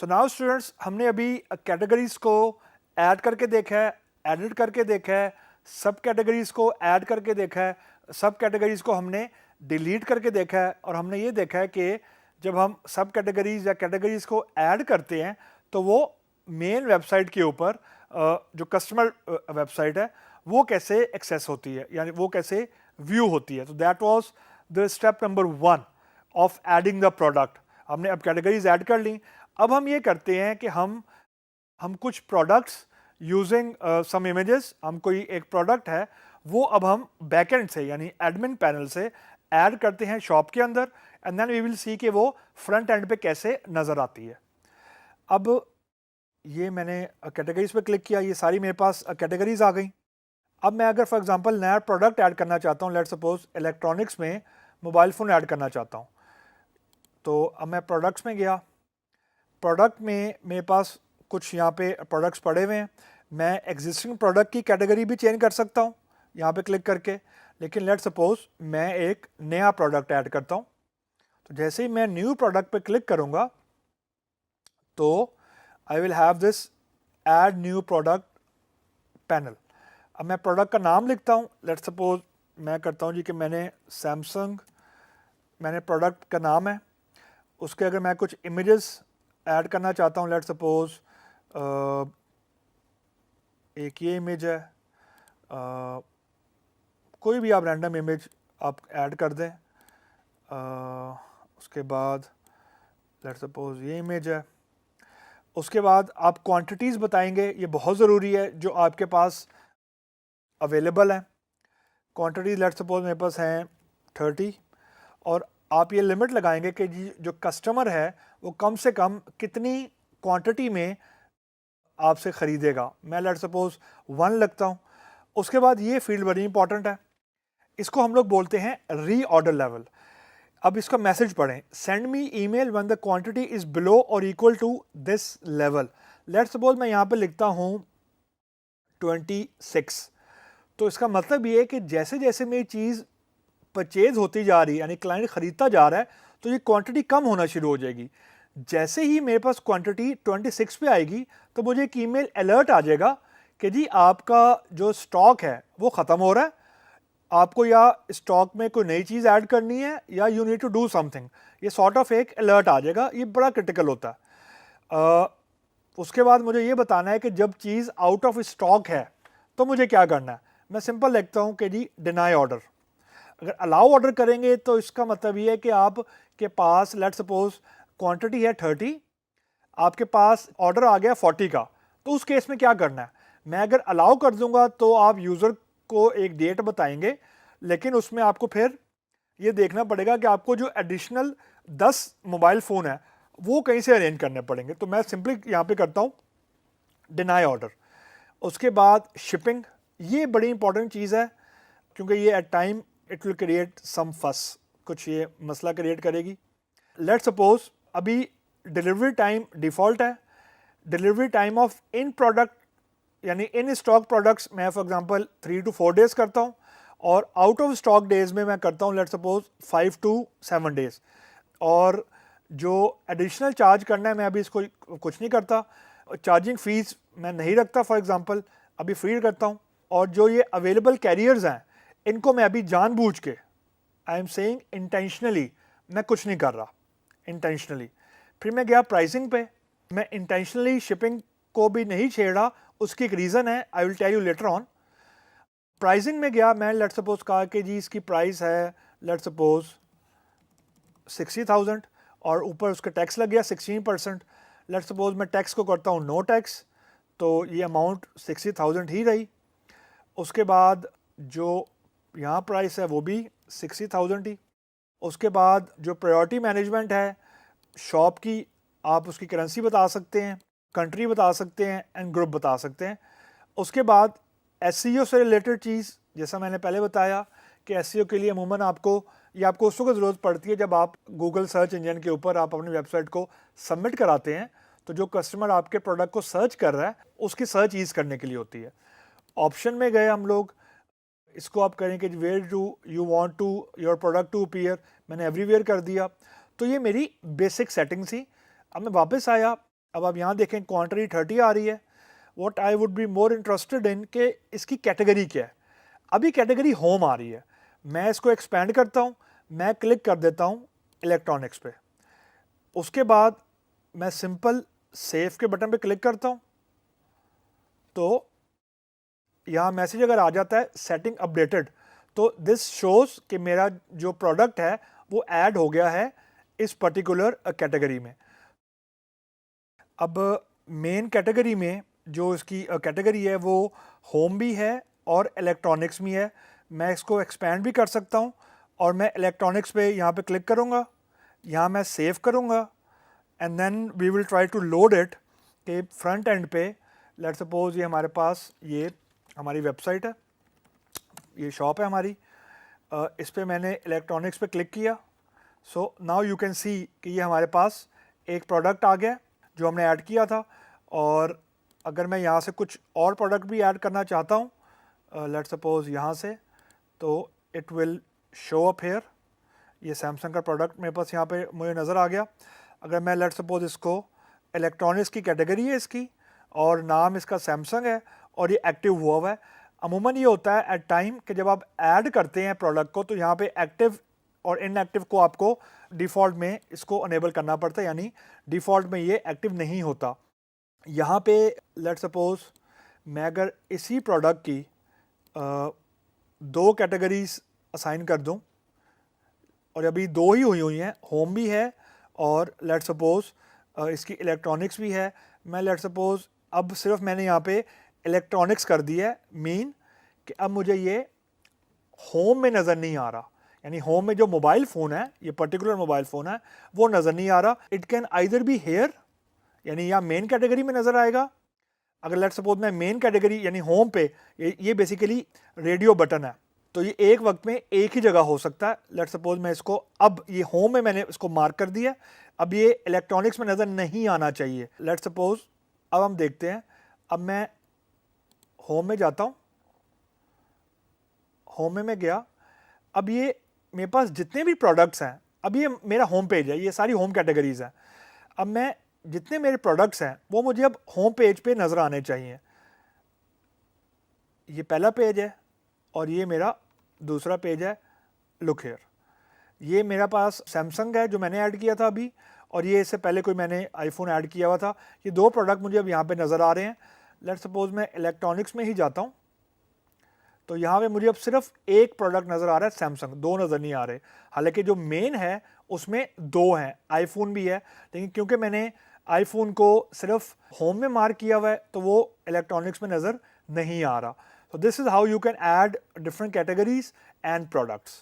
So now students, हमने अभी categories को ऐड करके देखा है, एडिट करके देखा है, सब कैटेगरीज को ऐड करके देखा है, सब कैटेगरीज को हमने डिलीट करके देखा है, और हमने ये देखा है कि जब हम सब कैटेगरीज या कैटेगरीज को ऐड करते हैं तो वो मेन वेबसाइट के ऊपर जो कस्टमर वेबसाइट है वो कैसे एक्सेस होती है, यानी वो कैसे व्यू होती है। तो that was the step number 1 of adding the product. हमने अब कैटेगरीज ऐड कर ली। अब हम ये करते हैं कि हम कुछ प्रोडक्ट्स यूजिंग सम इमेजेस, हम कोई एक प्रोडक्ट है वो अब हम बैकएंड से यानी एडमिन पैनल से ऐड करते हैं शॉप के अंदर, and then we will see कि वो फ्रंट एंड पे कैसे नज़र आती है। अब ये मैंने कैटेगरीज पे क्लिक किया, ये सारी मेरे पास कैटेगरीज आ गई। अब मैं अगर फॉर एग्जांपल नया प्रोडक्ट ऐड करना चाहता हूँ, लेट्स सपोज इलेक्ट्रॉनिक्स में मोबाइल फ़ोन ऐड करना चाहता हूँ, तो अब मैं प्रोडक्ट्स में गया। प्रोडक्ट में मेरे पास कुछ यहाँ पे प्रोडक्ट्स पड़े हुए हैं। मैं एग्जिस्टिंग प्रोडक्ट की कैटेगरी भी चेंज कर सकता हूँ यहाँ पे क्लिक करके, लेकिन लेट्स सपोज मैं एक नया प्रोडक्ट ऐड करता हूँ। तो जैसे ही मैं न्यू प्रोडक्ट पे क्लिक करूँगा तो I will have this add new product panel. अब मैं प्रोडक्ट का नाम लिखता हूँ, लेट्स सपोज मैं करता हूँ जी कि मैंने सैमसंग, मैंने प्रोडक्ट का नाम है, उसके अगर मैं कुछ इमेजेस ऐड करना चाहता हूँ, लेट्स सपोज एक ये इमेज है, कोई भी आप रैंडम इमेज आप ऐड कर दें। उसके बाद लेट्स सपोज ये इमेज है। उसके बाद आप क्वांटिटीज़ बताएंगे, ये बहुत ज़रूरी है जो आपके पास अवेलेबल हैं। क्वांटिटीज़ लेट्स सपोज मेरे पास हैं 30, और आप ये लिमिट लगाएंगे कि जो कस्टमर है वो कम से कम कितनी क्वांटिटी में आपसे ख़रीदेगा। मैं लेट्स सपोज 1 लगता हूँ। उसके बाद ये फील्ड बड़ी इंपॉर्टेंट है, इसको हम लोग बोलते हैं री ऑर्डर लेवल। अब इसका मैसेज पढ़ें, send me email when the quantity is below or equal to this level. Let's suppose मैं यहाँ पे लिखता हूँ 26। तो इसका मतलब ये है कि जैसे जैसे मेरी चीज़ परचेज होती जा रही है, यानी क्लाइंट ख़रीदता जा रहा है, तो ये क्वांटिटी कम होना शुरू हो जाएगी। जैसे ही मेरे पास क्वांटिटी 26 पे आएगी तो मुझे एक ईमेल अलर्ट आ जाएगा कि जी आपका जो स्टॉक है वो ख़त्म हो रहा है, आपको या स्टॉक में कोई नई चीज़ ऐड करनी है या you need to do something. ये सॉर्ट ऑफ एक अलर्ट आ जाएगा, ये बड़ा क्रिटिकल होता है। उसके बाद मुझे ये बताना है कि जब चीज़ आउट ऑफ स्टॉक है तो मुझे क्या करना है। मैं सिंपल लिखता हूँ कि जी डिनाई ऑर्डर। अगर अलाउ ऑर्डर करेंगे तो इसका मतलब ये है कि आपके पास लेट्स सपोज क्वांटिटी है 30, आपके पास ऑर्डर आ गया 40 का, तो उस केस में क्या करना है। मैं अगर अलाउ कर दूंगा तो आप यूज़र को एक डेट बताएंगे, लेकिन उसमें आपको फिर ये देखना पड़ेगा कि आपको जो एडिशनल 10 मोबाइल फ़ोन है वो कहीं से अरेंज करने पड़ेंगे। तो मैं सिंपली यहाँ पे करता हूँ डिनाई ऑर्डर। उसके बाद शिपिंग, ये बड़ी इंपॉर्टेंट चीज़ है क्योंकि ये at time it will create some fuss, कुछ ये मसला क्रिएट करेगी। लेट्स सपोज अभी डिलीवरी टाइम डिफ़ॉल्ट है, delivery time of in product यानी इन स्टॉक प्रोडक्ट्स मैं फॉर एग्जांपल 3 to 4 डेज़ करता हूँ, और आउट ऑफ स्टॉक डेज़ में मैं करता हूँ लेट्स सपोज 5 to 7 डेज़। और जो एडिशनल चार्ज करना है मैं अभी इसको कुछ नहीं करता, चार्जिंग फ़ीस मैं नहीं रखता, फॉर एग्जांपल अभी फ्री करता हूँ। और जो ये अवेलेबल कैरियर्स हैं इनको मैं अभी जानबूझ के, आई एम सेइंग इंटेंशनली, मैं कुछ नहीं कर रहा इंटेंशनली। फिर मैं गया प्राइसिंग पे, मैं इंटेंशनली शिपिंग को भी नहीं छेड़ा, उसकी एक रीज़न है, I will tell you later on. Pricing में गया, मैं लेट्स सपोज कहा कि जी इसकी प्राइस है लेट्स सपोज 60,000 और ऊपर उसका टैक्स लग गया 16%। लेट्स सपोज मैं टैक्स को करता हूँ नो टैक्स, तो ये अमाउंट 60,000 ही रही। उसके बाद जो यहाँ प्राइस है वो भी 60,000 ही। उसके बाद जो प्रायोरिटी मैनेजमेंट है शॉप की, आप उसकी करेंसी बता सकते हैं, कंट्री बता सकते हैं एंड ग्रुप बता सकते हैं। उसके बाद एसईओ से रिलेटेड चीज़, जैसा मैंने पहले बताया कि एसईओ के लिए अमूमन आपको उस वक्त ज़रूरत पड़ती है जब आप गूगल सर्च इंजन के ऊपर आप अपनी वेबसाइट को सबमिट कराते हैं, तो जो कस्टमर आपके प्रोडक्ट को सर्च कर रहा है उसकी सर्च ईज़ करने के लिए होती है। ऑप्शन में गए हम लोग, इसको आप करें कि where do you want to your product to appear, मैंने एवरीवेयर कर दिया। तो ये मेरी बेसिक सेटिंग थी। अब मैं वापस आया, अब आप यहाँ देखें क्वांटिटी 30 आ रही है। What I would be more interested in कि इसकी कैटेगरी क्या है। अभी कैटेगरी होम आ रही है, मैं इसको एक्सपेंड करता हूँ, मैं क्लिक कर देता हूँ इलेक्ट्रॉनिक्स पे। उसके बाद मैं सिंपल सेव के बटन पे क्लिक करता हूँ, तो यहाँ मैसेज अगर आ जाता है सेटिंग अपडेटेड, तो दिस शोज़ कि मेरा जो प्रोडक्ट है वो ऐड हो गया है इस पर्टिकुलर कैटेगरी में। अब मेन कैटेगरी में जो इसकी कैटेगरी है वो होम भी है और इलेक्ट्रॉनिक्स भी है। मैं इसको एक्सपेंड भी कर सकता हूँ और मैं इलेक्ट्रॉनिक्स पे यहाँ पे क्लिक करूँगा, यहाँ मैं सेव करूँगा and then we will try to load it के फ्रंट एंड पे। लेट्स सपोज ये हमारे पास ये हमारी वेबसाइट है, ये शॉप है हमारी, इस पे मैंने इलेक्ट्रॉनिक्स पे क्लिक किया। So now you can see कि ये हमारे पास एक प्रोडक्ट आ गया जो हमने ऐड किया था। और अगर मैं यहाँ से कुछ और प्रोडक्ट भी ऐड करना चाहता हूँ, लेट्स सपोज यहाँ से, तो it will show up here. ये सैमसंग का प्रोडक्ट मेरे पास यहाँ पे मुझे नज़र आ गया। अगर मैं लेट्स सपोज इसको इलेक्ट्रॉनिक्स की कैटेगरी है इसकी और नाम इसका सैमसंग है और ये एक्टिव हुआ है। अमूमन ये होता है एट टाइम कि जब आप ऐड करते हैं प्रोडक्ट को तो यहाँ पे एक्टिव और इनएक्टिव को आपको डिफ़ॉल्ट में इसको अनेबल करना पड़ता है, यानी डिफ़ॉल्ट में ये एक्टिव नहीं होता। यहाँ पे लेट्स सपोज मैं अगर इसी प्रोडक्ट की दो कैटेगरीज असाइन कर दूँ, और अभी दो ही हुई हैं, होम भी है और लेट्स सपोज इसकी इलेक्ट्रॉनिक्स भी है। मैं लेट्स सपोज अब सिर्फ मैंने यहाँ पे इलेक्ट्रॉनिक्स कर दिया है, मीन कि अब मुझे ये होम में नज़र नहीं आ रहा, यानी होम में जो मोबाइल फ़ोन है, ये पर्टिकुलर मोबाइल फ़ोन है, वो नज़र नहीं आ रहा। It can either be here, यानी या मेन कैटेगरी में नज़र आएगा। अगर लेट्स सपोज मैं मेन कैटेगरी यानी होम पे, ये बेसिकली रेडियो बटन है, तो ये एक वक्त में एक ही जगह हो सकता है। लेट्स सपोज मैं इसको अब ये होम में मैंने इसको मार्क कर दिया, अब ये इलेक्ट्रॉनिक्स में नज़र नहीं आना चाहिए। लेट्स सपोज अब हम देखते हैं, अब मैं होम में जाता हूँ, होम में मैं गया, अब ये मेरे पास जितने भी प्रोडक्ट्स हैं, अब ये मेरा होम पेज है, ये सारी होम कैटेगरीज हैं। अब मैं जितने मेरे प्रोडक्ट्स हैं वो मुझे अब होम पेज पे नज़र आने चाहिए। ये पहला पेज है और ये मेरा दूसरा पेज है लुक हेयर। ये मेरा पास सैमसंग है जो मैंने ऐड किया था अभी, और ये इससे पहले कोई मैंने आईफोन ऐड किया हुआ था। ये दो प्रोडक्ट मुझे अब यहाँ पे नज़र आ रहे हैं। लेट्स सपोज मैं इलेक्ट्रॉनिक्स में ही जाता हूँ, तो यहाँ पे मुझे अब सिर्फ एक प्रोडक्ट नज़र आ रहा है सैमसंग, दो नज़र नहीं आ रहे। हालांकि जो मेन है उसमें दो हैं, आईफोन भी है, लेकिन क्योंकि मैंने आईफोन को सिर्फ होम में मार्क किया हुआ है तो वो इलेक्ट्रॉनिक्स में नज़र नहीं आ रहा। So this is how you can add different categories and products.